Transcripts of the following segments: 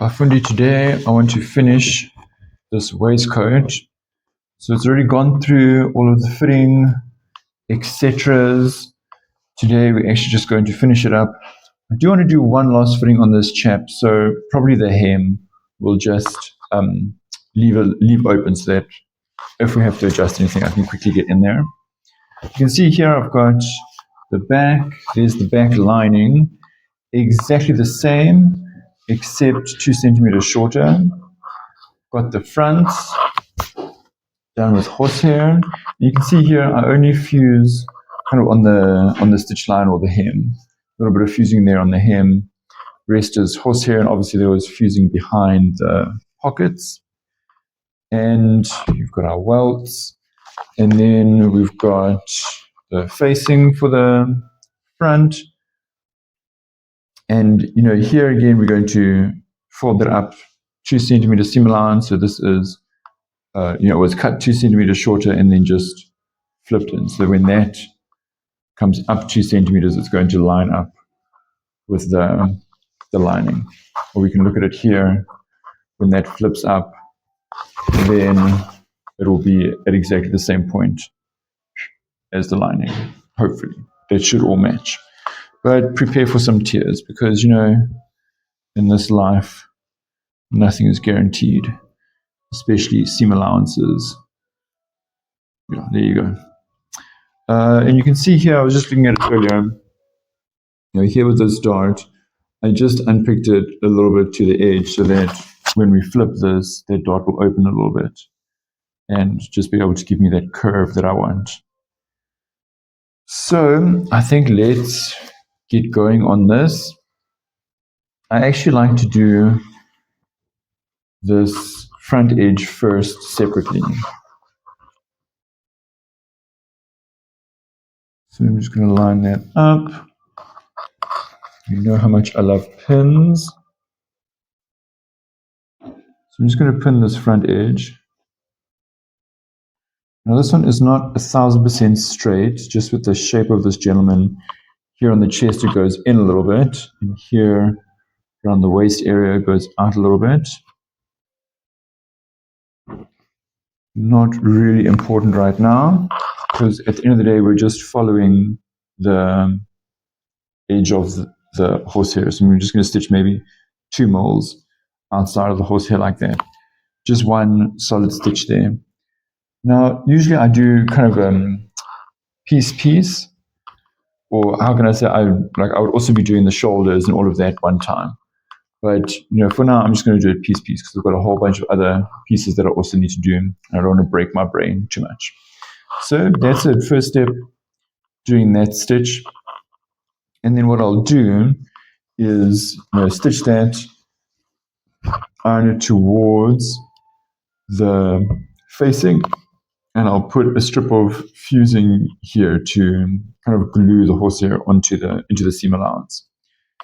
Afundi, today I want to finish this waistcoat. So it's already gone through all of the fitting, etc. Today we're actually just going to finish it up. I do want to do one last fitting on this chap, so probably the hem will just leave open so that if we have to adjust anything, I can quickly get in there. You can see here I've got the back, there's the back lining, exactly the same, except 2 centimeters shorter. Got the front done with horsehair. You can see here I only fuse kind of on the stitch line or the hem. A little bit of fusing there on the hem. Rest is horsehair, and obviously there was fusing behind the pockets. And you've got our welts, and then we've got the facing for the front. And here again we're going to fold that up 2 centimeters seam allowance. So this is it was cut 2 centimeters shorter and then just flipped in. So when that comes up 2 centimeters, it's going to line up with the lining. Or we can look at it here. When that flips up, then it will be at exactly the same point as the lining. Hopefully, that should all match. But prepare for some tears because, in this life, nothing is guaranteed, especially seam allowances. Yeah, there you go. And you can see here, I was just looking at it earlier, here with this dart, I just unpicked it a little bit to the edge so that when we flip this, that dart will open a little bit and just be able to give me that curve that I want. So I think let's get going on this. I actually like to do this front edge first separately. So I'm just going to line that up. You know how much I love pins. So I'm just going to pin this front edge. Now this one is not 1000% straight, just with the shape of this gentleman. Here on the chest it goes in a little bit, and here around the waist area it goes out a little bit. Not really important right now, because at the end of the day we're just following the edge of the horsehair. So we're just going to stitch maybe 2 moles outside of the horsehair like that. Just one solid stitch there. Now, usually I do kind of piece, or how can I say, I would also be doing the shoulders and all of that one time. But, for now, I'm just going to do it piece, because I've got a whole bunch of other pieces that I also need to do. And I don't want to break my brain too much. So that's it. First step, doing that stitch. And then what I'll do is stitch that, iron it towards the facing, and I'll put a strip of fusing here to kind of glue the horsehair into the seam allowance.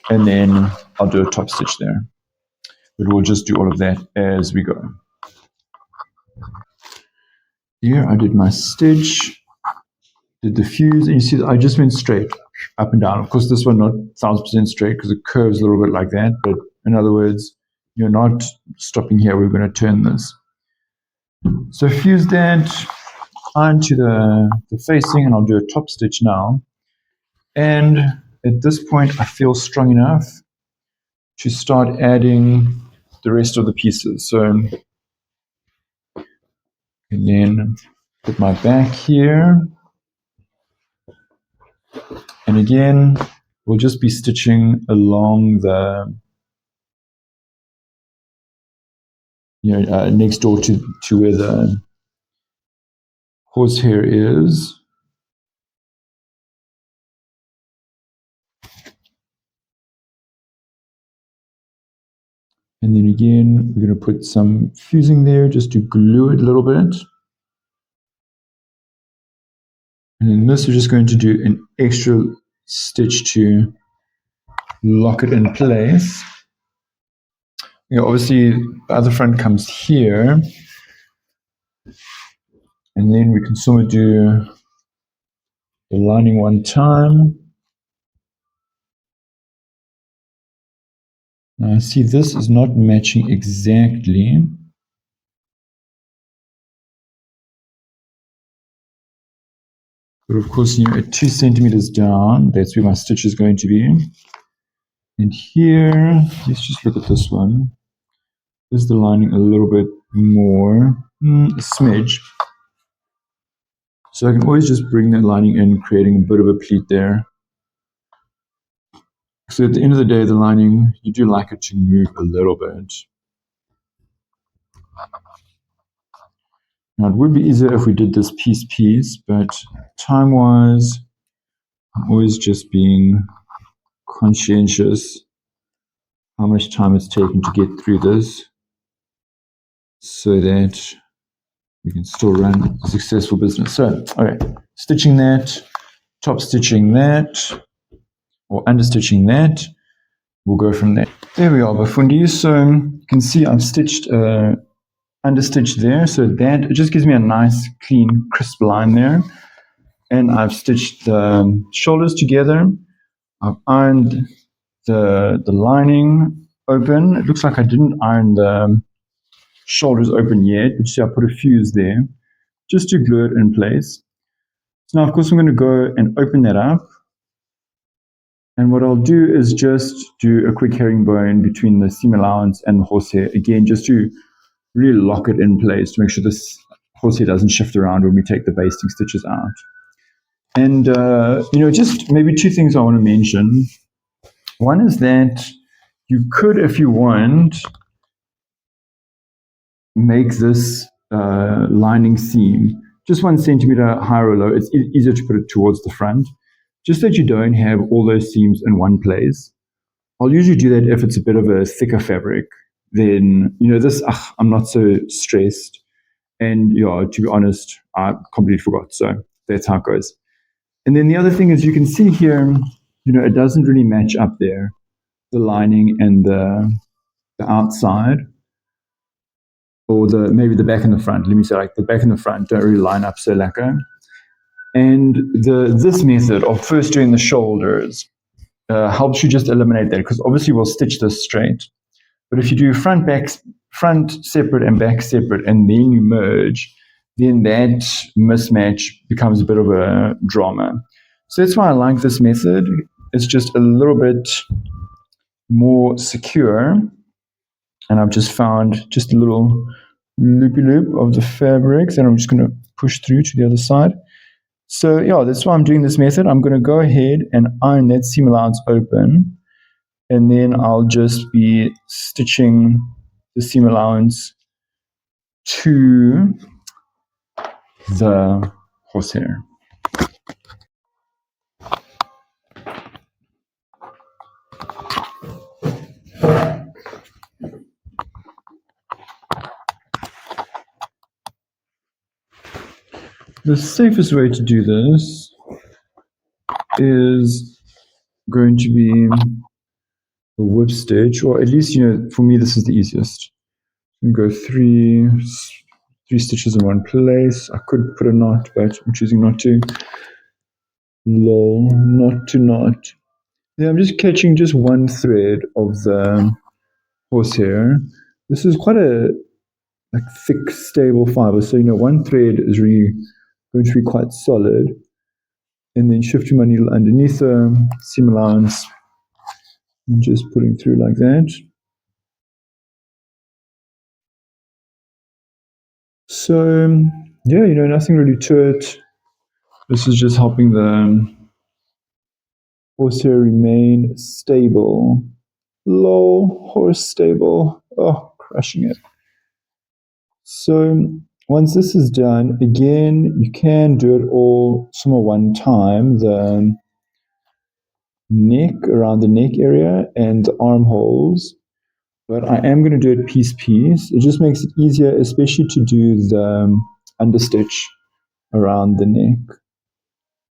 And then I'll do a top stitch there. But we'll just do all of that as we go. Here I did my stitch, did the fuse, and you see that I just went straight up and down. Of course, this one not 1000% straight because it curves a little bit like that. But in other words, you're not stopping here. We're going to turn this. So fuse that onto the facing, and I'll do a top stitch now. And at this point, I feel strong enough to start adding the rest of the pieces. So, and then put my back here. And again, we'll just be stitching along the, next door to where the horsehair is. And then again, we're going to put some fusing there just to glue it a little bit. And then this, we're just going to do an extra stitch to lock it in place. Obviously, the other front comes here. And then we can sort of do the lining 1 time. Now see, this is not matching exactly. But of course, at 2 centimeters down, that's where my stitch is going to be. And here, let's just look at this one. Is the lining a little bit more, a smidge. So I can always just bring that lining in, creating a bit of a pleat there. So at the end of the day, the lining, you do like it to move a little bit. Now it would be easier if we did this piece, but time-wise, I'm always just being conscientious how much time it's taken to get through this so that we can still run a successful business. So, okay, stitching that, top stitching that, or understitching that. We'll go from there. There we are, Bafundi. So you can see I've stitched understitched there, so that it just gives me a nice, clean, crisp line there. And I've stitched the shoulders together. I've ironed the lining open. It looks like I didn't iron the shoulders open yet, but you see I put a fuse there just to glue it in place. So now, of course, I'm going to go and open that up. And what I'll do is just do a quick herringbone between the seam allowance and the horsehair, again, just to really lock it in place to make sure this horsehair doesn't shift around when we take the basting stitches out. And, just maybe two things I want to mention. One is that you could, if you want, make this lining seam just 1 centimeter higher or low. It's easier to put it towards the front, just that you don't have all those seams in one place. I'll usually do that if it's a bit of a thicker fabric. Then, I'm not so stressed. And to be honest, I completely forgot. So that's how it goes. And then the other thing is you can see here, it doesn't really match up there, the lining and the outside, or maybe the back and the front. Let me say like the back and the front don't really line up so lacquer. And this method of first doing the shoulders helps you just eliminate that, because obviously we'll stitch this straight. But if you do front separate and back separate, and then you merge, then that mismatch becomes a bit of a drama. So that's why I like this method. It's just a little bit more secure. And I've just found just a little loopy loop of the fabrics, and I'm just going to push through to the other side. So that's why I'm doing this method. I'm going to go ahead and iron that seam allowance open, and then I'll just be stitching the seam allowance to the horsehair. The safest way to do this is going to be a whip stitch, or at least, for me, this is the easiest. I'm going to go three stitches in one place. I could put a knot, but I'm choosing not to. Lol, not to knot. Yeah, I'm just catching just one thread of the horsehair. This is quite a thick, stable fiber, so one thread is really going to be quite solid. And then shifting my needle underneath the seam allowance and just putting through like that. So nothing really to it. This is just helping the horsehair remain stable. Low horse stable. Oh, crushing it. So once this is done, again, you can do it all somewhere one time. The neck, around the neck area, and the armholes. But I am going to do it piece. It just makes it easier, especially to do the understitch around the neck.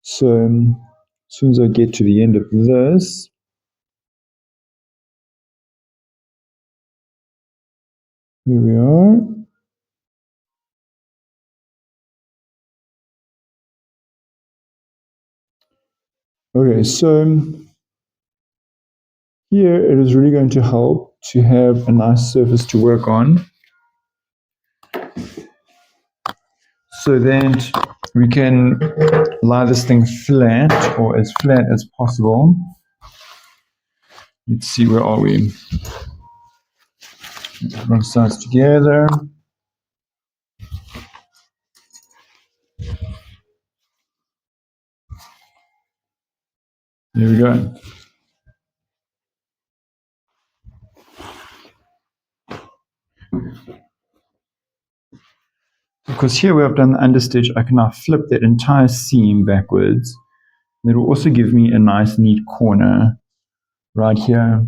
So as soon as I get to the end of this, here we are. Okay, so here it is really going to help to have a nice surface to work on, so that we can lie this thing flat, or as flat as possible. Let's see, where are we? Run sides together. There we go. Because here where I've done the understitch, I can now flip that entire seam backwards. And it will also give me a nice neat corner right here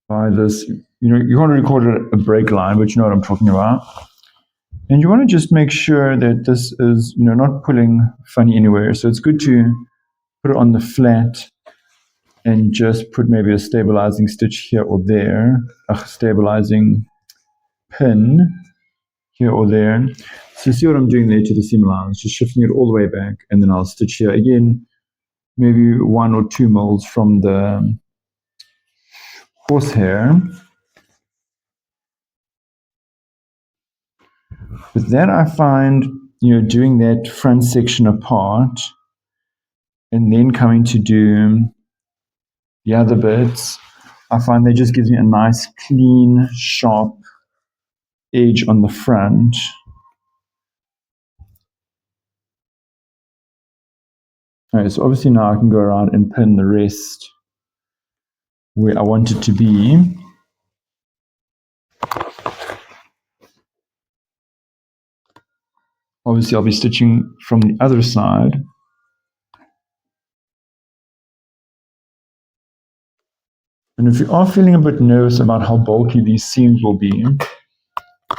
by this. You know, you can't really call it a break line, but you know what I'm talking about. And you want to just make sure that this is, you know, not pulling funny anywhere. So it's good to put it on the flat and just put maybe a stabilizing stitch here or there, a stabilizing pin here or there. So see what I'm doing there to the seam allowance, just shifting it all the way back, and then I'll stitch here again, maybe 1 or 2 mils from the horsehair. But then I find, you know, doing that front section apart and then coming to do the other bits, I find that just gives me a nice, clean, sharp edge on the front. All right, so obviously now I can go around and pin the rest where I want it to be. Obviously, I'll be stitching from the other side. And if you are feeling a bit nervous about how bulky these seams will be,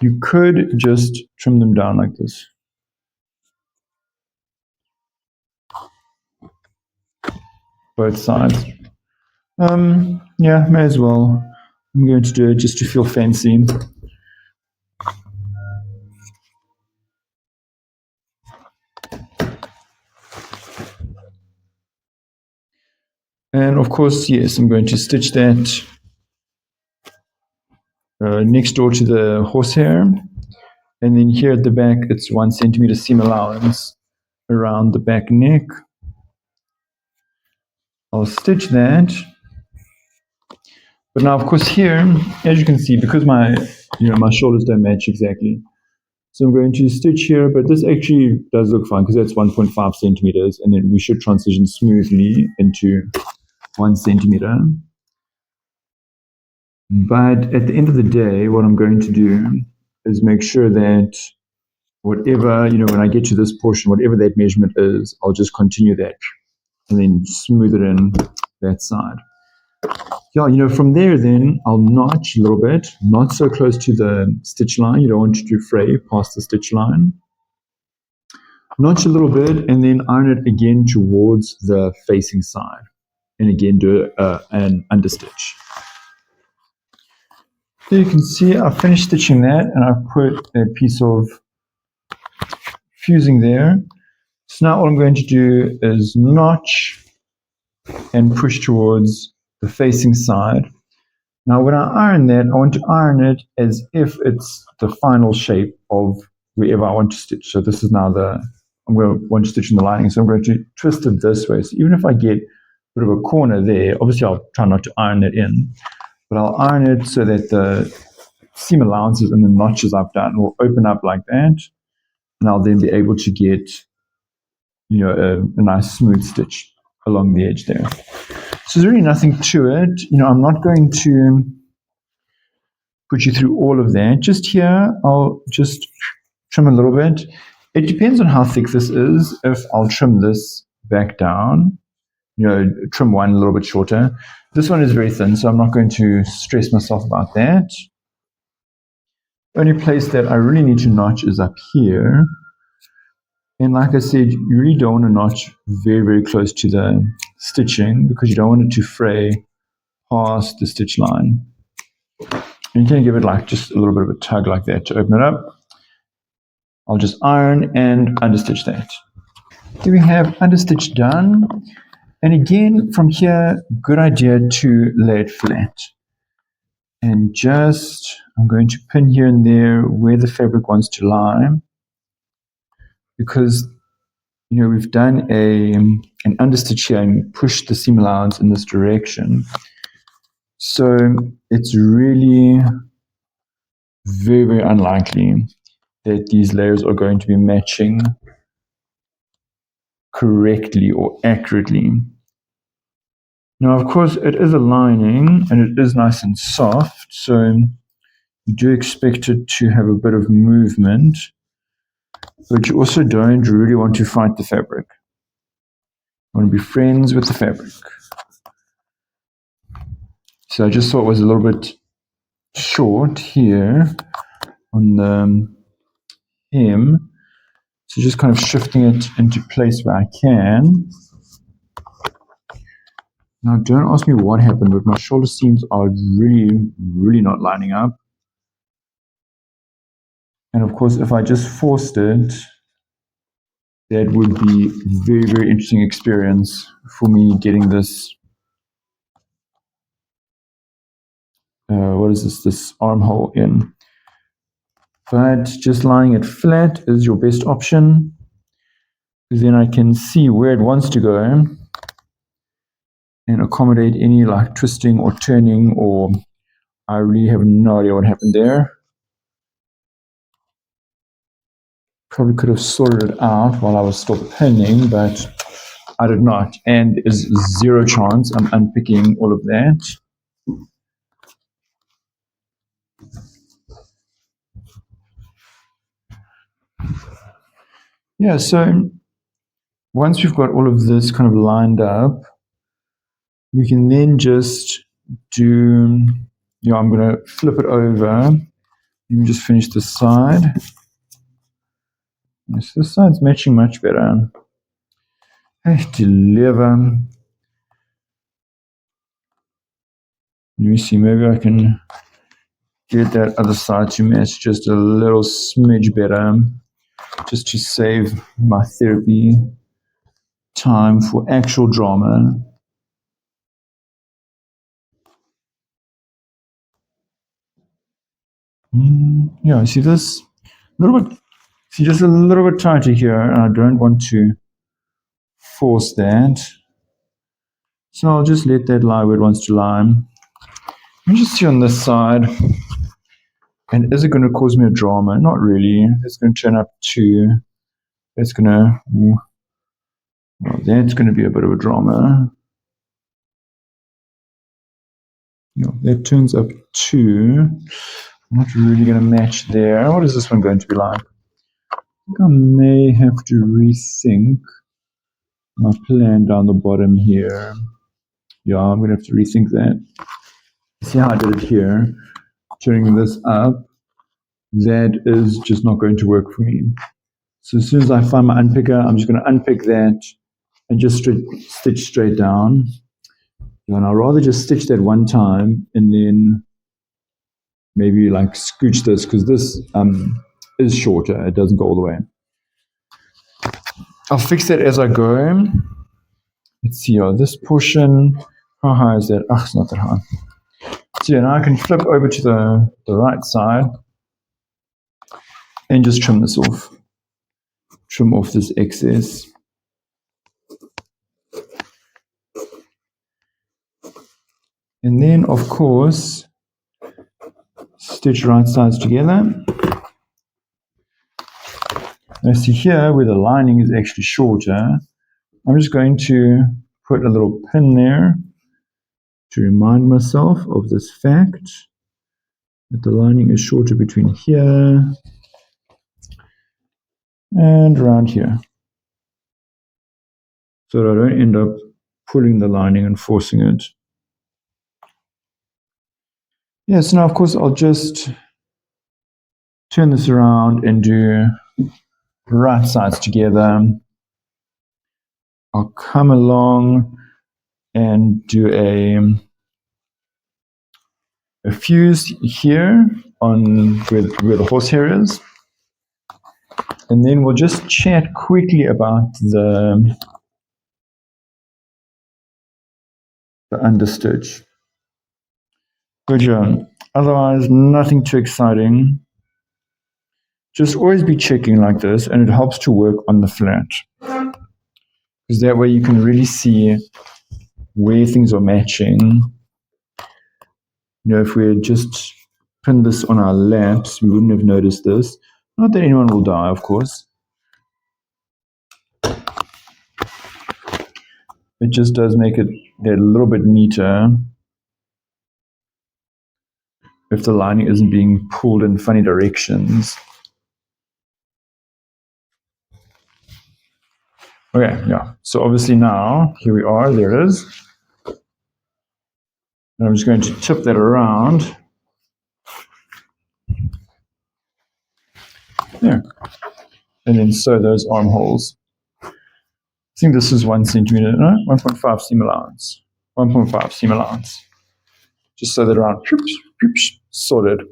you could just trim them down like this. Both sides. Yeah, may as well. I'm going to do it just to feel fancy. And of course, yes, I'm going to stitch that next door to the horsehair. And then here at the back, it's 1 centimeter seam allowance around the back neck. I'll stitch that. But now, of course, here, as you can see, because my shoulders don't match exactly, so I'm going to stitch here, but this actually does look fine because that's 1.5 centimeters, and then we should transition smoothly into 1 centimeter. But at the end of the day, what I'm going to do is make sure that whatever, when I get to this portion, whatever that measurement is, I'll just continue that and then smooth it in that side. Yeah, from there then I'll notch a little bit, not so close to the stitch line. You don't want to fray past the stitch line. Notch a little bit and then iron it again towards the facing side. And again do an understitch. So you can see I finished stitching that and I've put a piece of fusing there. So now all I'm going to do is notch and push towards the facing side. Now when I iron that, I want to iron it as if it's the final shape of wherever I want to stitch. So this is now I'm going to want to stitch in the lining. So I'm going to twist it this way. So even if I get a bit of a corner there, obviously I'll try not to iron it in, but I'll iron it so that the seam allowances and the notches I've done will open up like that. And I'll then be able to get, a nice smooth stitch along the edge there. So there's really nothing to it. I'm not going to put you through all of that. Just here, I'll just trim a little bit. It depends on how thick this is. If I'll trim this back down, trim one a little bit shorter. This one is very thin, so I'm not going to stress myself about that. The only place that I really need to notch is up here. And like I said, you really don't want to notch very, very close to the stitching because you don't want it to fray past the stitch line. And you can give it like just a little bit of a tug like that to open it up. I'll just iron and understitch that. Here we have understitch done. And again, from here, good idea to lay it flat. And I'm going to pin here and there where the fabric wants to lie, because we've done an understitch here and pushed the seam allowance in this direction. So it's really very, very unlikely that these layers are going to be matching correctly or accurately. Now, of course, it is a lining and it is nice and soft, so you do expect it to have a bit of movement, but you also don't really want to fight the fabric. You want to be friends with the fabric. So I just thought it was a little bit short here on the hem. So just kind of shifting it into place where I can. Now, don't ask me what happened, but my shoulder seams are really, really not lining up. And of course, if I just forced it, that would be a very, very interesting experience for me getting this, this armhole in. But just lying it flat is your best option, because then I can see where it wants to go and accommodate any like twisting or turning, or I really have no idea what happened there. Probably could have sorted it out while I was still pinning, but I did not. And there's zero chance I'm unpicking all of that. Yeah, so once we've got all of this kind of lined up, we can then just do, I'm going to flip it over. Let me just finish this side. Yes, this side's matching much better. Hey, deliver. Let me see, maybe I can get that other side to match just a little smidge better, just to save my therapy time for actual drama. Yeah, see this? A little bit, see, just a little bit tighter here, and I don't want to force that. So I'll just let that lie where it wants to lie. Let me just see on this side. And is it going to cause me a drama? Not really. It's going to turn up to, that's going to be a bit of a drama. That turns up to, I'm not really going to match there. What is this one going to be like? I think I may have to rethink my plan down the bottom here. Yeah, I'm going to have to rethink that. See how I did it here? Turning this up, that is just not going to work for me. So as soon as I find my unpicker, I'm just going to unpick that and just stitch straight down. And I'll rather just stitch that one time and then maybe like scooch this, because this is shorter. It doesn't go all the way. I'll fix that as I go. Let's see, this portion, how high is that? It's not that high. So now I can flip over to the right side and just trim this off. Trim off this excess. And then, of course, stitch right sides together. Now see here where the lining is actually shorter, I'm just going to put a little pin there to remind myself of this fact that the lining is shorter between here and around here, so that I don't end up pulling the lining and forcing it. Yes, now of course I'll just turn this around and do right sides together. I'll come along and do a fuse here on where the horsehair is, and then we'll just chat quickly about the understitch. Good job. Otherwise, nothing too exciting. Just always be checking like this, and it helps to work on the flat. Because that way you can really see where things are matching. If we had just pinned this on our laps, we wouldn't have noticed this. Not that anyone will die, of course. It just does make it a little bit neater if the lining isn't being pulled in funny directions. Okay, yeah. So obviously now, here we are, there it is. And I'm just going to tip that around. There. And then sew those armholes. I think this is 1 centimeter, no? 1.5 seam allowance. 1.5 seam allowance. Just sew that around. Sorted.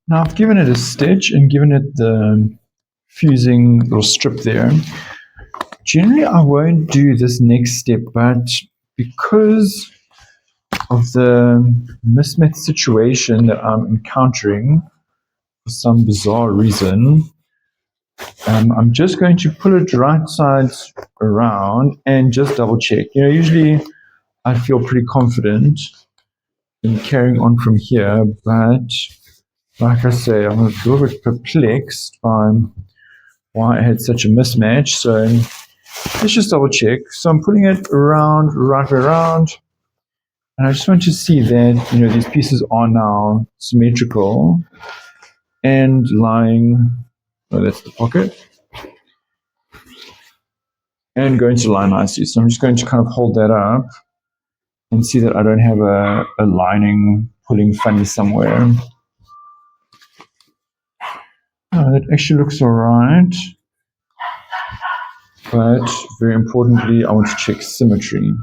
Now I've given it a stitch and given it the fusing little strip there. Generally, I won't do this next step, but because of the mismatch situation that I'm encountering for some bizarre reason, I'm just going to pull it right sides around and just double check. Usually I feel pretty confident in carrying on from here, but like I say, I'm a little bit perplexed by why I had such a mismatch. So let's just double check. So I'm putting it around, right around. And I just want to see that, these pieces are now symmetrical and lying, that's the pocket, and going to lie nicely. So I'm just going to kind of hold that up and see that I don't have a lining pulling funny somewhere. Oh, that actually looks all right. But very importantly, I want to check symmetry.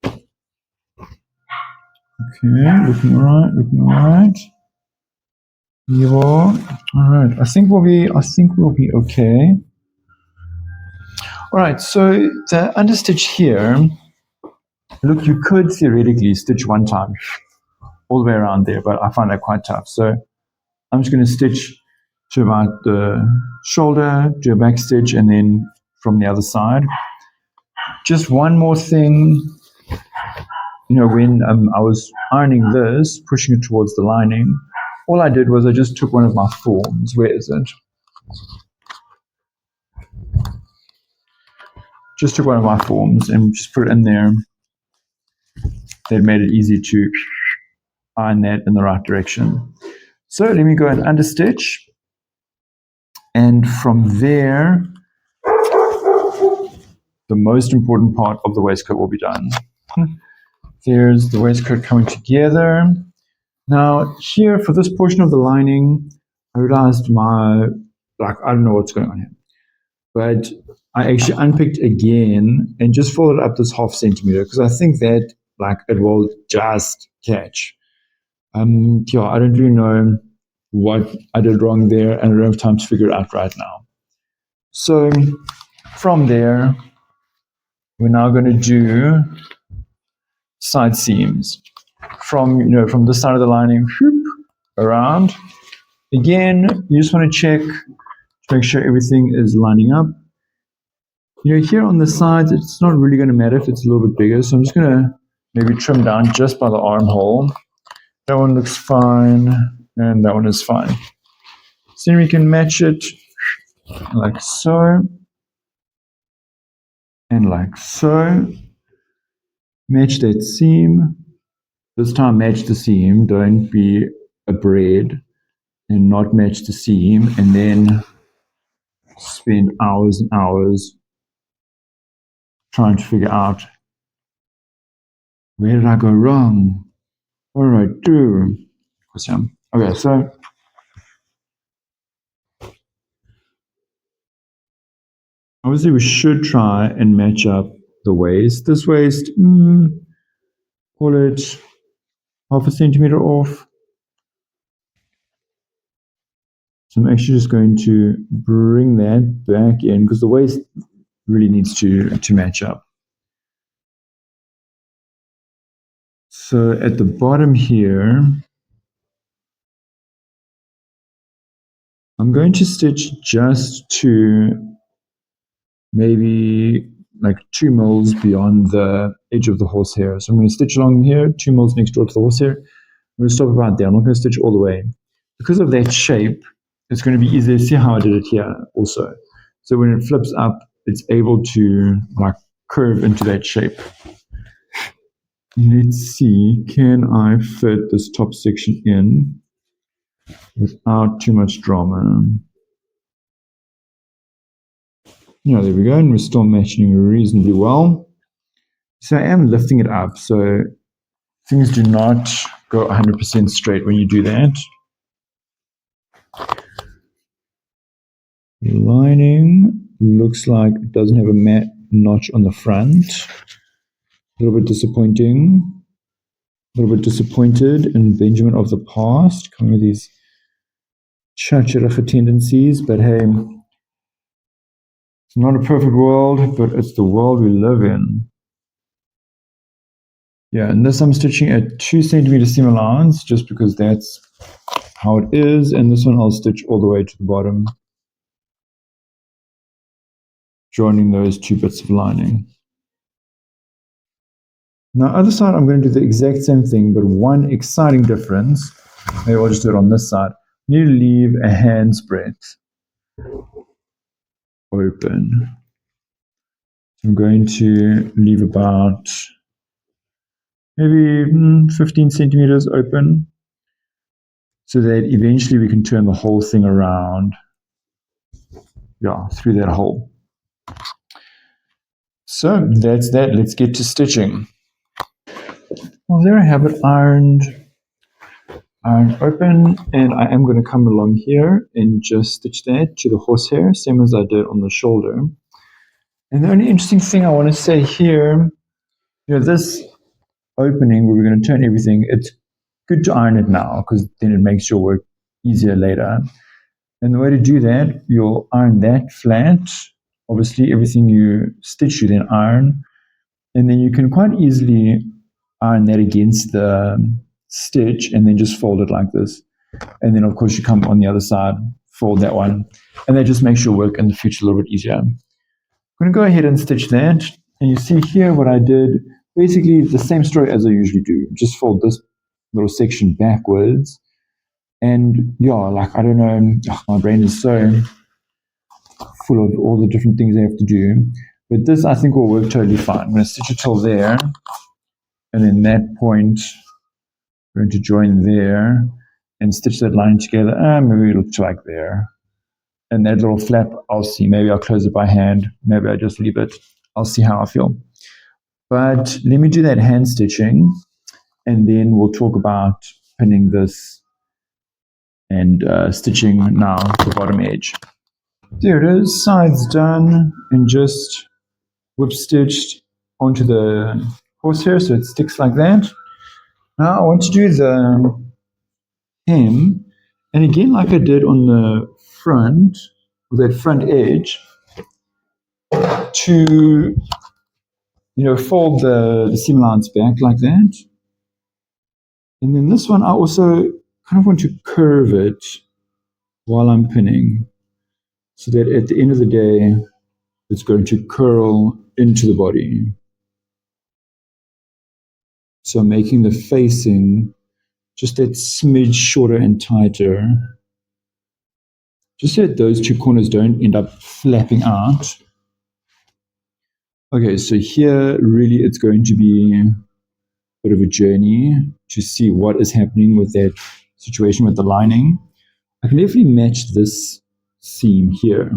Okay, looking all right. Yeah, all right. I think we'll be okay. All right, so the understitch here, look, you could theoretically stitch one time all the way around there, but I find that quite tough. So I'm just going to stitch to about the shoulder, do a back stitch, and then from the other side. Just one more thing, when I was ironing this, pushing it towards the lining, all I did was I just took one of my forms. Where is it? Just took one of my forms and just put it in there. That made it easy to iron that in the right direction. So let me go and understitch. And from there, the most important part of the waistcoat will be done. There's the waistcoat coming together. Now here, for this portion of the lining, I realized I don't know what's going on here. But I actually unpicked again and just folded up this 0.5 centimeter because I think that it will just catch. I don't really know what I did wrong there, and I don't have time to figure it out right now. So from there, we're now going to do side seams from this side of the lining, around. Again, you just want to check to make sure everything is lining up. Here on the sides, it's not really going to matter if it's a little bit bigger, so I'm just going to maybe trim down just by the armhole. That one looks fine, and that one is fine. So then we can match it like so, and like so. Match that seam. This time match the seam, don't be a braid and not match the seam, and then spend hours and hours trying to figure out where did I go wrong? What did I do? Okay, so obviously we should try and match up the waist. This waist, call it 0.5 centimeter off. So I'm actually just going to bring that back in because the waist really needs to match up. So at the bottom here, I'm going to stitch just to maybe like 2 mils beyond the edge of the horsehair. So I'm going to stitch along here, 2 mils next door to the horsehair. I'm going to stop about there. I'm not going to stitch all the way. Because of that shape, it's going to be easier to see how I did it here also. So when it flips up, it's able to like curve into that shape. Let's see, can I fit this top section in without too much drama? Yeah, there we go, and we're still matching reasonably well. So I am lifting it up, so things do not go 100% straight when you do that. Lining looks like it doesn't have a matte notch on the front. A little bit disappointing. A little bit disappointed in Benjamin of the past, coming with these chacharacha tendencies, but hey, it's not a perfect world, but it's the world we live in. Yeah, and this I'm stitching at 2 centimeter seam allowance, just because that's how it is, and this one I'll stitch all the way to the bottom, joining those 2 bits of lining. Now, other side, I'm going to do the exact same thing, but one exciting difference, maybe I'll just do it on this side. You leave a hand's breadth open. I'm going to leave about maybe 15 centimeters open so that eventually we can turn the whole thing around, yeah, through that hole. So that's that. Let's get to stitching. Well, there I have it ironed open, and I am going to come along here and just stitch that to the horsehair, same as I did on the shoulder. And the only interesting thing I want to say here, this opening where we're going to turn everything, it's good to iron it now because then it makes your work easier later. And the way to do that, you'll iron that flat. Obviously, everything you stitch, you then iron. And then you can quite easily iron that against the stitch and then just fold it like this. And then, of course, you come on the other side, fold that one. And that just makes your work in the future a little bit easier. I'm going to go ahead and stitch that. And you see here what I did, basically the same story as I usually do. Just fold this little section backwards. And yeah, like, I don't know, my brain is so full of all the different things I have to do. But this, I think, will work totally fine. I'm going to stitch it till there. And then that point, we're going to join there and stitch that line together. Maybe it looks like there. And that little flap, I'll see. Maybe I'll close it by hand. Maybe I just leave it. I'll see how I feel. But let me do that hand stitching, and then we'll talk about pinning this and stitching now the bottom edge. There it is, sides done, and just whip stitched onto the horsehair so it sticks like that. Now I want to do the hem, and again, like I did on the front, with that front edge, to fold the seam allowance back like that. And then this one, I also kind of want to curve it while I'm pinning, so that at the end of the day, it's going to curl into the body. So making the facing just that smidge shorter and tighter, just so that those 2 corners don't end up flapping out. Okay, so here really it's going to be a bit of a journey to see what is happening with that situation with the lining. I can definitely match this seam here.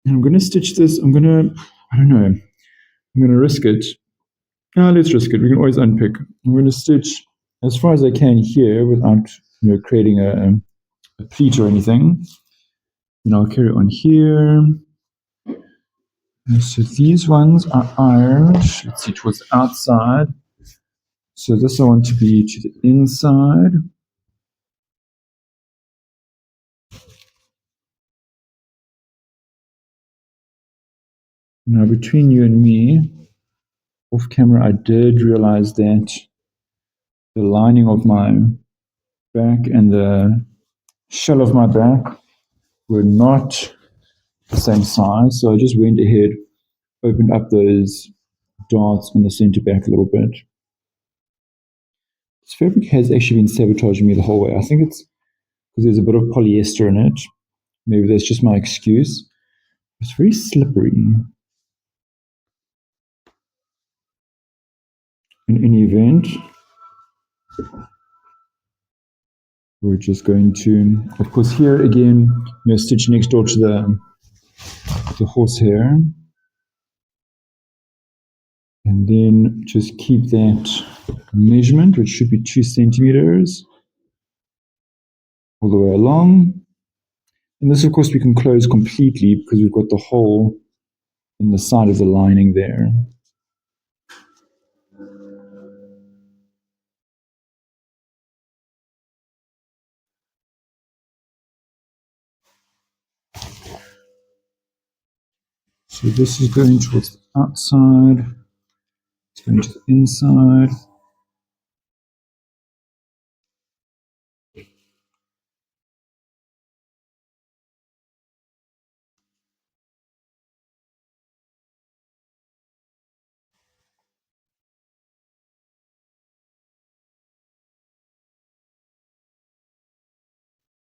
And I'm going to stitch this. I don't know, I'm going to risk it. Let's risk it. We can always unpick. I'm going to stitch as far as I can here without creating a pleat or anything. And I'll carry on here. And so these ones are ironed. Let's see, towards the outside. So this I want to be to the inside. Now, between you and me, off camera, I did realize that the lining of my back and the shell of my back were not the same size. So I just went ahead, opened up those darts on the center back a little bit. This fabric has actually been sabotaging me the whole way. I think it's because there's a bit of polyester in it. Maybe that's just my excuse. It's very slippery. In any event, we're just going to, of course, here again, stitch next door to the horsehair. And then just keep that measurement, which should be 2 centimeters, all the way along. And this, of course, we can close completely because we've got the hole in the side of the lining there. So this is going towards the outside, it's going to the inside.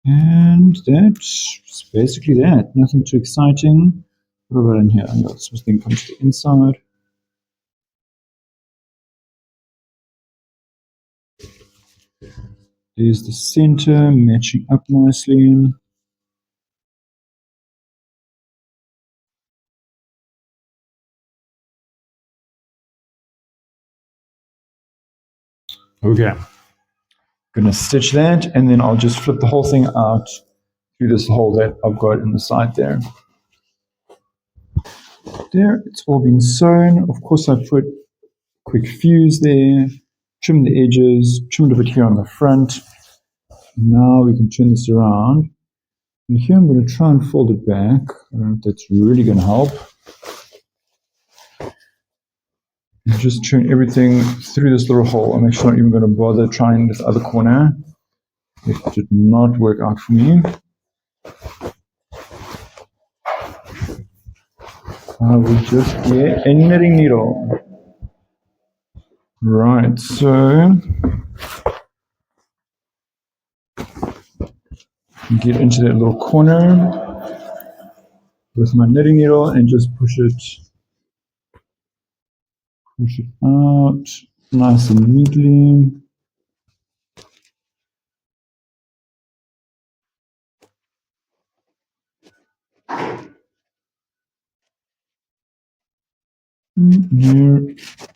And that's basically that. Nothing too exciting. What about in here? Yeah, this thing comes to the inside. There's the center matching up nicely. Okay. Gonna stitch that, and then I'll just flip the whole thing out through this hole that I've got in the side there. There, it's all been sewn. Of course, I put a quick fuse there, trimmed the edges, trimmed a bit here on the front. Now we can turn this around. And here I'm going to try and fold it back. I don't know if that's really going to help. And just turn everything through this little hole. I'm actually not even going to bother trying this other corner. It did not work out for me. I will just get a knitting needle. Right, so get into that little corner with my knitting needle and just push it out nice and neatly.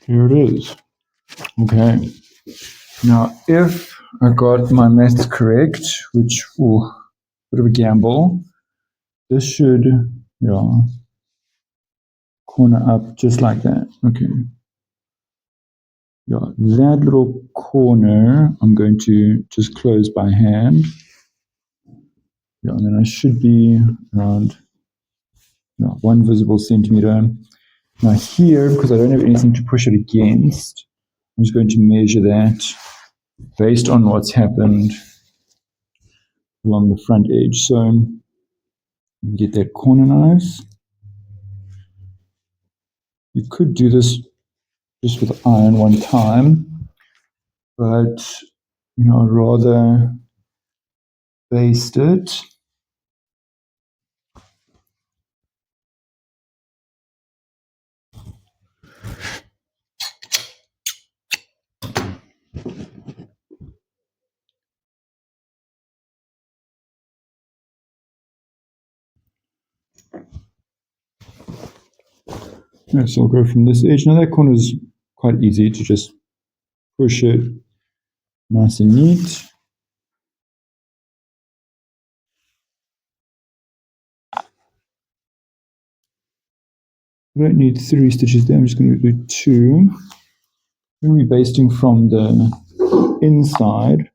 Here it is. Okay. Now, if I got my maths correct, which, bit of a gamble, this should, corner up just like that. Okay. Yeah, that little corner, I'm going to just close by hand. Yeah, and then I should be around 1 visible centimeter. Now here, because I don't have anything to push it against, I'm just going to measure that based on what's happened along the front edge. So get that corner nice. You could do this just with iron one time, but I'd rather baste it. Yeah, so I'll go from this edge. Now that corner is quite easy to just push it nice and neat. I don't need 3 stitches there, I'm just going to do 2. I'm going to be basting from the inside,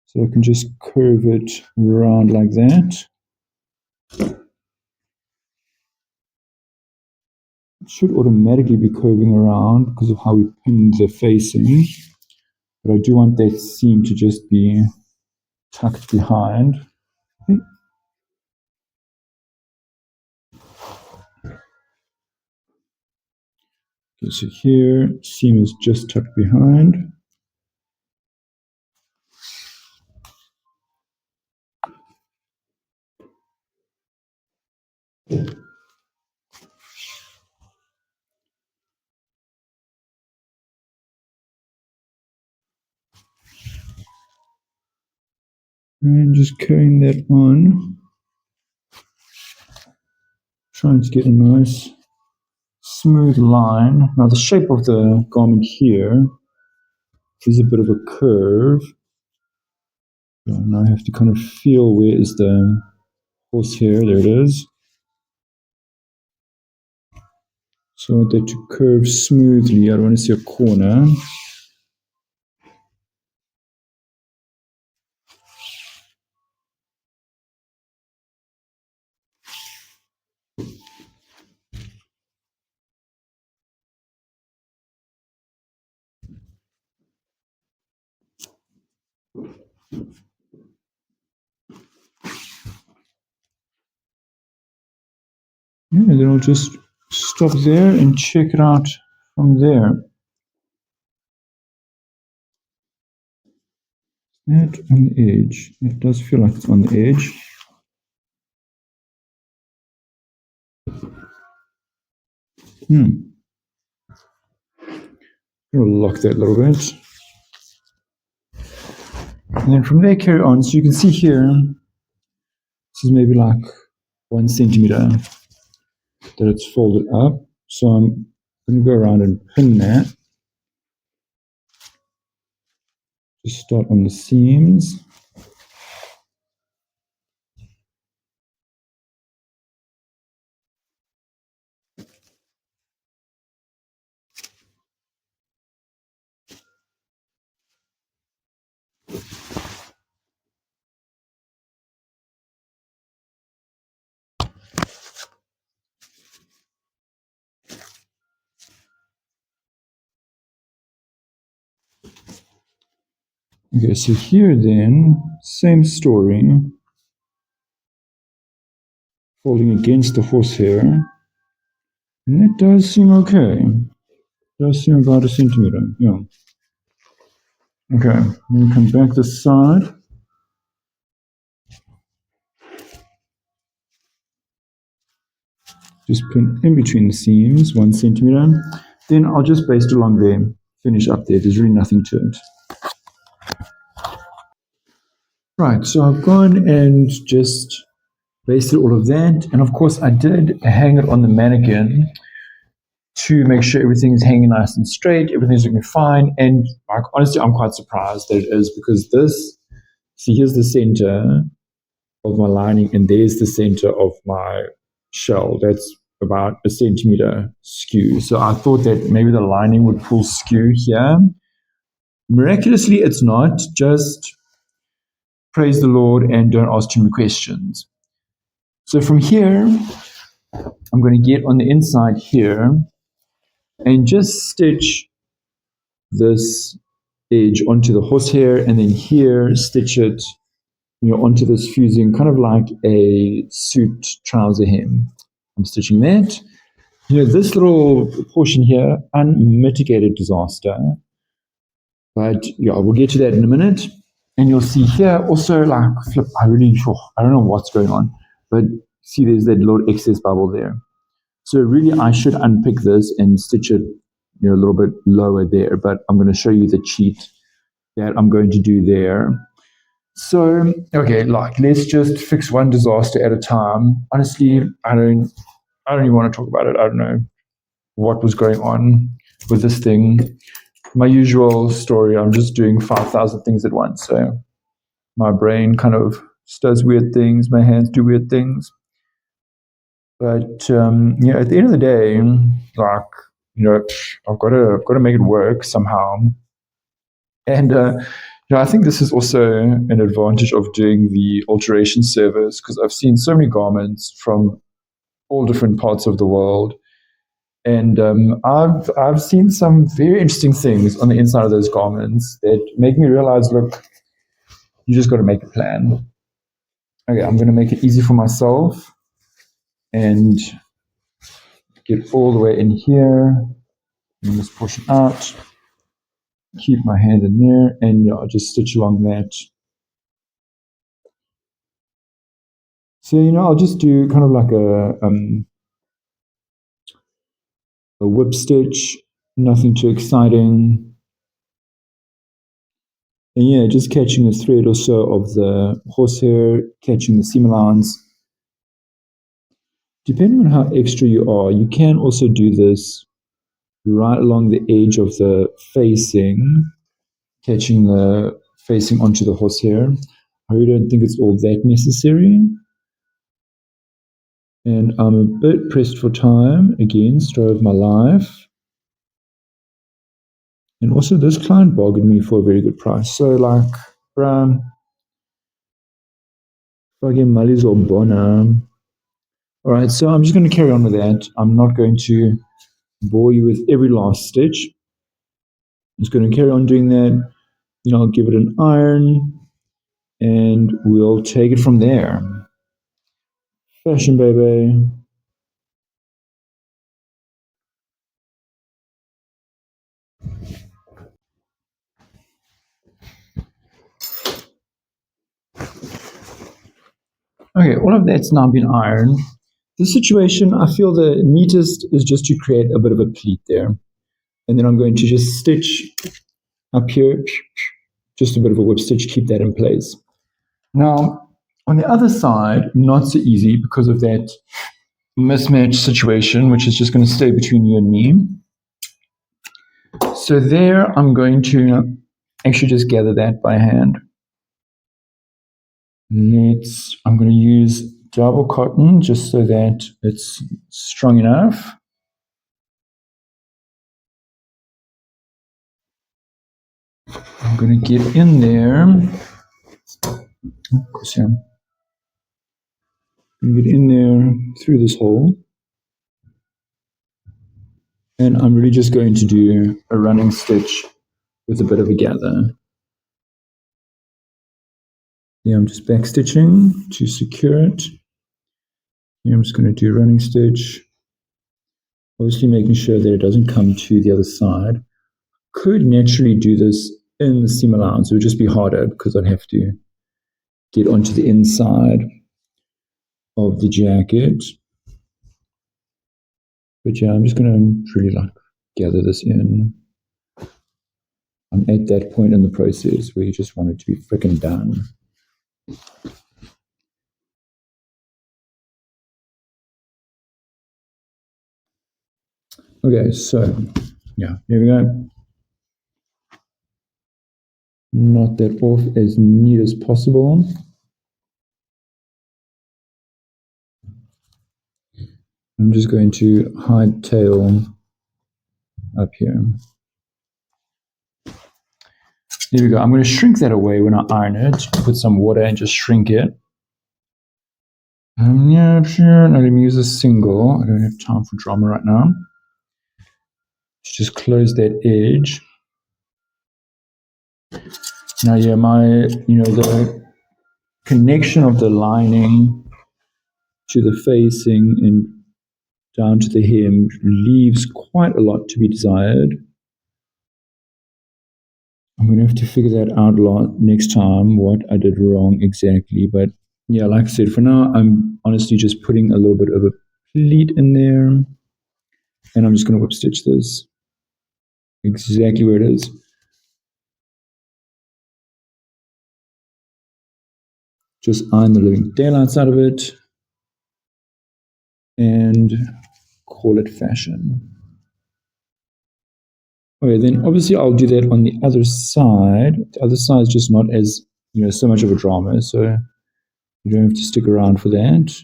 so I can just curve it around like that. should automatically be curving around because of how we pinned the facing. But I do want that seam to just be tucked behind. Okay. Okay, so here, seam is just tucked behind. And just carrying that on, trying to get a nice smooth line. Now the shape of the garment here is a bit of a curve. Now I have to kind of feel where is the horsehair. There it is. So I want that to curve smoothly. I don't want to see a corner. Yeah, then I'll just stop there and check it out from there. That on the edge. It does feel like it's on the edge. I'll lock that a little bit. And then from there, carry on. So you can see here, this is maybe like 1 centimeter that it's folded up. So I'm going to go around and pin that. Just start on the seams. Okay, so here then, same story. Folding against the horsehair. And it does seem okay. It does seem about 1 centimeter, yeah. Okay, then come back this side. Just pin in between the seams, 1 centimeter. Then I'll just baste along there, finish up there. There's really nothing to it. Right, so I've gone and just basted all of that. And of course, I did hang it on the mannequin to make sure everything's hanging nice and straight, everything's looking fine. And like, honestly, I'm quite surprised that it is because this, see, here's the center of my lining, and there's the center of my shell. That's about 1 centimeter skew. So I thought that maybe the lining would pull skew here. Miraculously, it's not. Just praise the Lord and don't ask too many questions. So from here, I'm going to get on the inside here and just stitch this edge onto the horsehair, and then here stitch it, onto this fusing, kind of like a suit trouser hem. I'm stitching that. This little portion here, unmitigated disaster. But yeah, we'll get to that in a minute. And you'll see here also, like, flip, I don't know what's going on. But see, there's that little excess bubble there. So really, I should unpick this and stitch it, a little bit lower there. But I'm going to show you the cheat that I'm going to do there. So, okay, let's just fix one disaster at a time. Honestly, I don't even want to talk about it. I don't know what was going on with this thing. My usual story, I'm just doing 5,000 things at once. So my brain kind of does weird things. My hands do weird things. But at the end of the day, I've got to make it work somehow. And I think this is also an advantage of doing the alteration service, because I've seen so many garments from all different parts of the world. And I've seen some very interesting things on the inside of those garments that make me realize, look, you just got to make a plan. Okay, I'm going to make it easy for myself and get all the way in here and just push it out. Keep my hand in there and I'll just stitch along that. So, I'll just do kind of like a whip stitch, nothing too exciting. And yeah, just catching a thread or so of the horsehair, catching the seam allowance. Depending on how extra you are, you can also do this right along the edge of the facing, catching the facing onto the horsehair. I really don't think it's all that necessary. And I'm a bit pressed for time. Again, story of my life. And also this client bargained me for a very good price. So like, bruh, fucking Mullies or Bonham. All right, so I'm just going to carry on with that. I'm not going to bore you with every last stitch. I'm just going to carry on doing that. I'll give it an iron and we'll take it from there. Fashion, baby. Okay, all of that's now been ironed. This situation, I feel the neatest is just to create a bit of a pleat there. And then I'm going to just stitch up here, just a bit of a whip stitch, keep that in place. Now, on the other side, not so easy because of that mismatch situation, which is just going to stay between you and me. So there, I'm going to actually just gather that by hand. I'm going to use double cotton just so that it's strong enough. I'm going to get in there. Of course, yeah. I'm going to get in there through this hole. And I'm really just going to do a running stitch with a bit of a gather. Yeah, I'm just back stitching to secure it. Here I'm just going to do a running stitch. Obviously making sure that it doesn't come to the other side. Could naturally do this in the seam allowance. It would just be harder because I'd have to get onto the inside of the jacket. But yeah, I'm just going to really like gather this in. I'm at that point in the process where you just want it to be freaking done. Okay, so yeah, here we go. Knot that off as neat as possible. I'm just going to hide tail up here. There we go. I'm going to shrink that away when I iron it. Put some water and just shrink it. Yeah, sure. Now let me use a single. I don't have time for drama right now. Just close that edge. Now, yeah, the connection of the lining to the facing and down to the hem leaves quite a lot to be desired. I'm going to have to figure that out a lot next time, what I did wrong exactly. But yeah, like I said, for now, I'm honestly just putting a little bit of a pleat in there. And I'm just going to whip stitch this exactly where it is. Just iron the living daylights out of it and call it fashion. Okay, then obviously I'll do that on the other side. The other side is just not as, so much of a drama, so you don't have to stick around for that.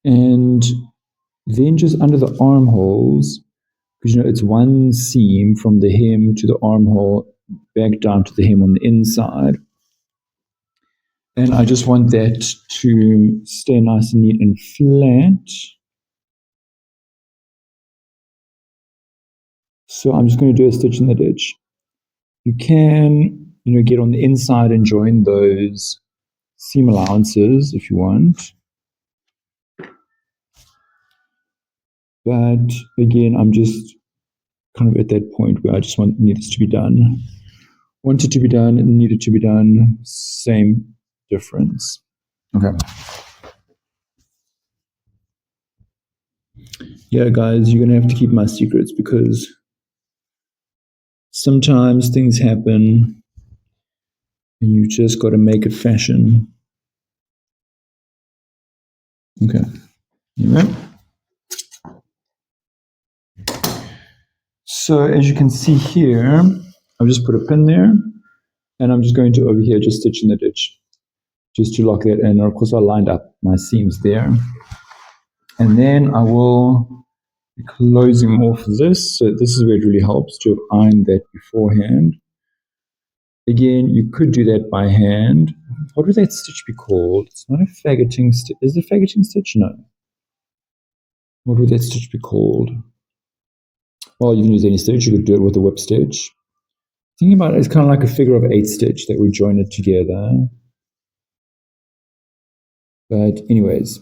And then just under the armholes, because it's one seam from the hem to the armhole back down to the hem on the inside. And I just want that to stay nice and neat and flat. So I'm just going to do a stitch in the ditch. You can, get on the inside and join those seam allowances if you want. But again, I'm just kind of at that point where I just need this to be done. Want it to be done and need it to be done. Same difference. Okay. Yeah, guys, you're going to have to keep my secrets because sometimes things happen and you just got to make it fashion. Okay. Anyway. So as you can see here, I've just put a pin there and I'm just going to over here just stitch in the ditch just to lock that in. And of course I lined up my seams there. And then I will be closing off this. So this is where it really helps to have ironed that beforehand. Again, you could do that by hand. What would that stitch be called? It's not a faggoting stitch. Is it a faggoting stitch? No. What would that stitch be called? Well, you can use any stitch. You could do it with a whip stitch. Thinking about it, it's kind of like a figure of eight stitch that we join it together. But anyways,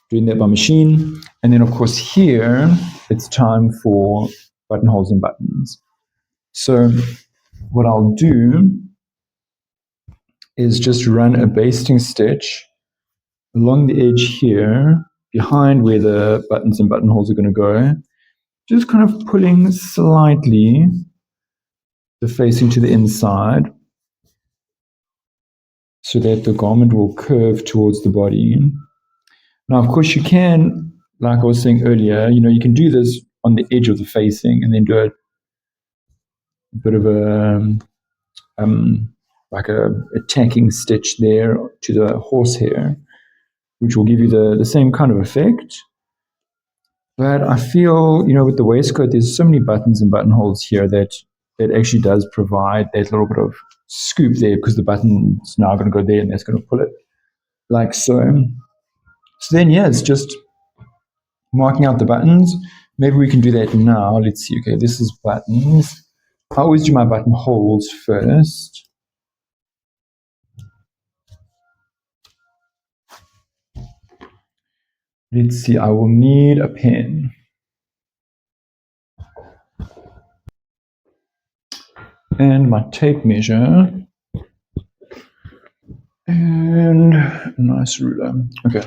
doing that by machine. And then of course here, it's time for buttonholes and buttons. So what I'll do is just run a basting stitch along the edge here, behind where the buttons and buttonholes are going to go, just kind of pulling slightly the facing to the inside so that the garment will curve towards the body. Now, of course, you can, like I was saying earlier, you can do this on the edge of the facing and then do a bit of a like a tacking stitch there to the horsehair, which will give you the same kind of effect. But I feel, with the waistcoat, there's so many buttons and buttonholes here that actually does provide that little bit of scoop there because the button's now going to go there and that's going to pull it like so. So then, yeah, it's just marking out the buttons. Maybe we can do that now. Let's see. Okay, this is buttons. I always do my buttonholes first. Let's see. I will need a pen. And my tape measure. And a nice ruler. Okay.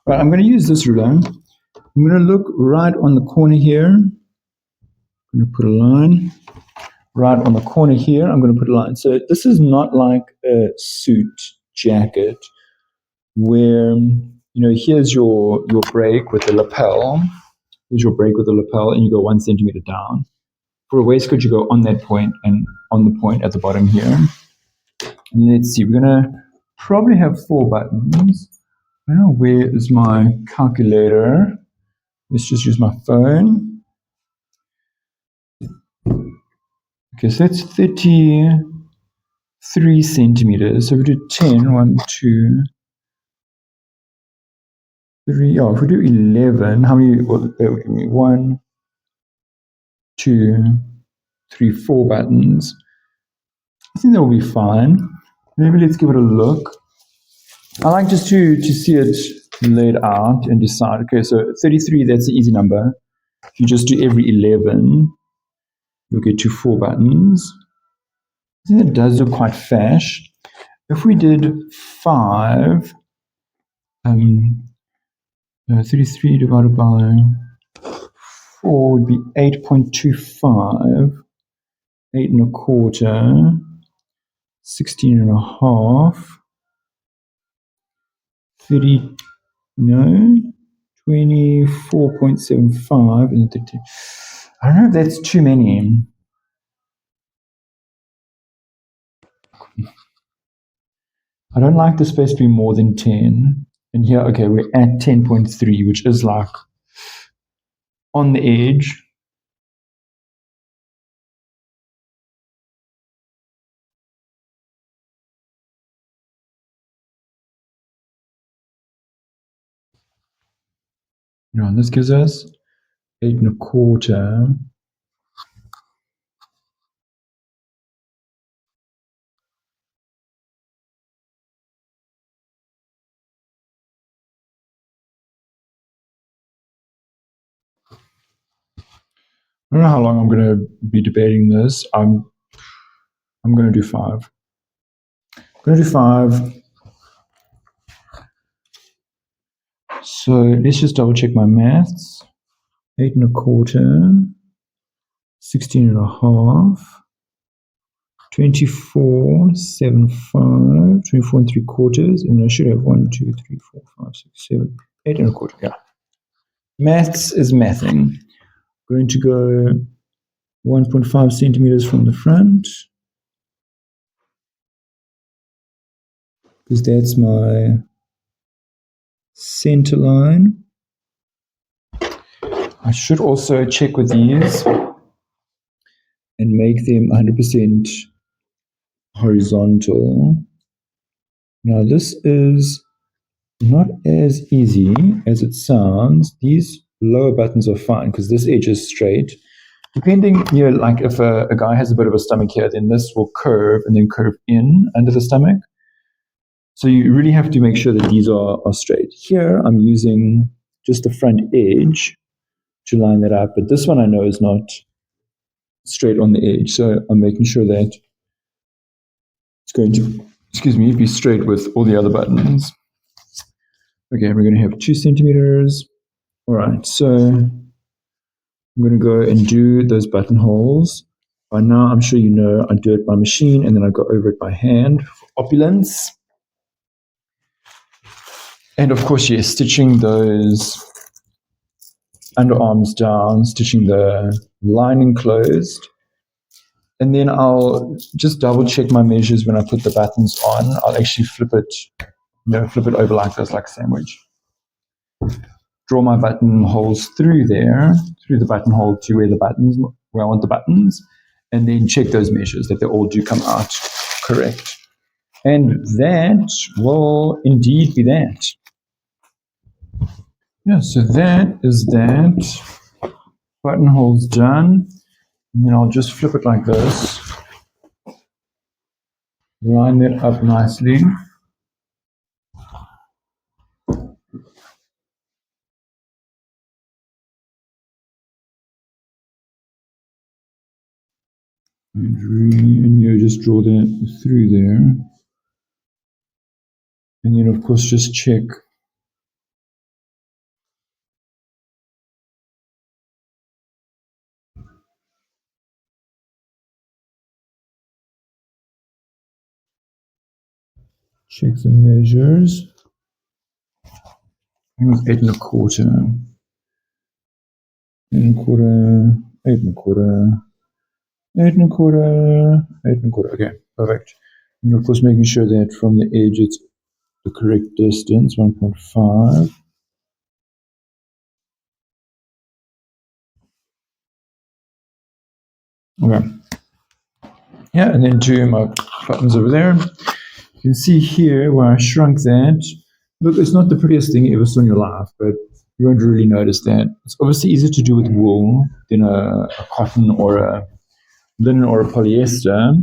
Right, I'm going to use this ruler. I'm going to look right on the corner here. I'm going to put a line. Right on the corner here, I'm going to put a line. So this is not like a suit jacket where, here's your break with the lapel. Here's your break with the lapel, and you go 1 centimeter down. For a waistcoat, you go on that point and on the point at the bottom here. And let's see, we're going to probably have 4 buttons. I don't know where is my calculator. Let's just use my phone. Okay, so that's 33 centimeters. So we do 10, 1, 2, 3. Oh, if we do 11, how many? Well, that would give me 1, 2, 3, 4 buttons. I think that will be fine. Maybe let's give it a look. I like just to see it laid out and decide. Okay, so 33, that's an easy number. If you just do every 11, you'll get to 4 buttons. I think that does look quite fash. If we did 5, 33 divided by 4 would be 8.25, 8 and a quarter, 16 and a half, 30, no, 24.75, and 30. I don't know if that's too many. I don't like the space to be more than 10. And here, okay, we're at 10.3, which is like on the edge. And this gives us 8 and a quarter. I don't know how long I'm going to be debating this. I'm going to do 5. I'm going to do 5. So let's just double check my maths. 8 1/4, 16 1/2, 24, 7, 5, 24 3/4, and I should have 1, 2, 3, 4, 5, 6, 7, 8 1/4. Yeah. Maths is mathing. Going to go 1.5 centimeters from the front, because that's my center line. I should also check with these and make them 100% horizontal. Now this is not as easy as it sounds. These lower buttons are fine because this edge is straight. Depending, like if a guy has a bit of a stomach here, then this will curve and then curve in under the stomach. So you really have to make sure that these are straight. Here I'm using just the front edge to line that up, but this one I know is not straight on the edge. So I'm making sure that it's going to, be straight with all the other buttons. Okay, we're going to have 2 centimeters. All right, so I'm going to go and do those buttonholes. By now, I'm sure you know I do it by machine and then I go over it by hand for opulence. And of course, yes, stitching those underarms down, stitching the lining closed. And then I'll just double check my measures when I put the buttons on. I'll actually flip it over like this, like a sandwich. Draw my buttonholes through there, through the buttonhole to where I want the buttons, and then check those measures that they all do come out correct. And that will indeed be that. Yeah, so that is that. Buttonholes done. And then I'll just flip it like this. Line it up nicely. And you just draw that through there. And then of course just check the measures. I think it was 8 1/4. 8 1/4, 8 1/4, 8 1/4, 8 1/4. Okay, perfect. And of course making sure that from the edge it's the correct distance, 1.5. Okay. Yeah, and then do my buttons over there. You can see here where I shrunk that. Look, it's not the prettiest thing you ever saw in your life, but you won't really notice that. It's obviously easier to do with wool than a cotton or a linen or a polyester.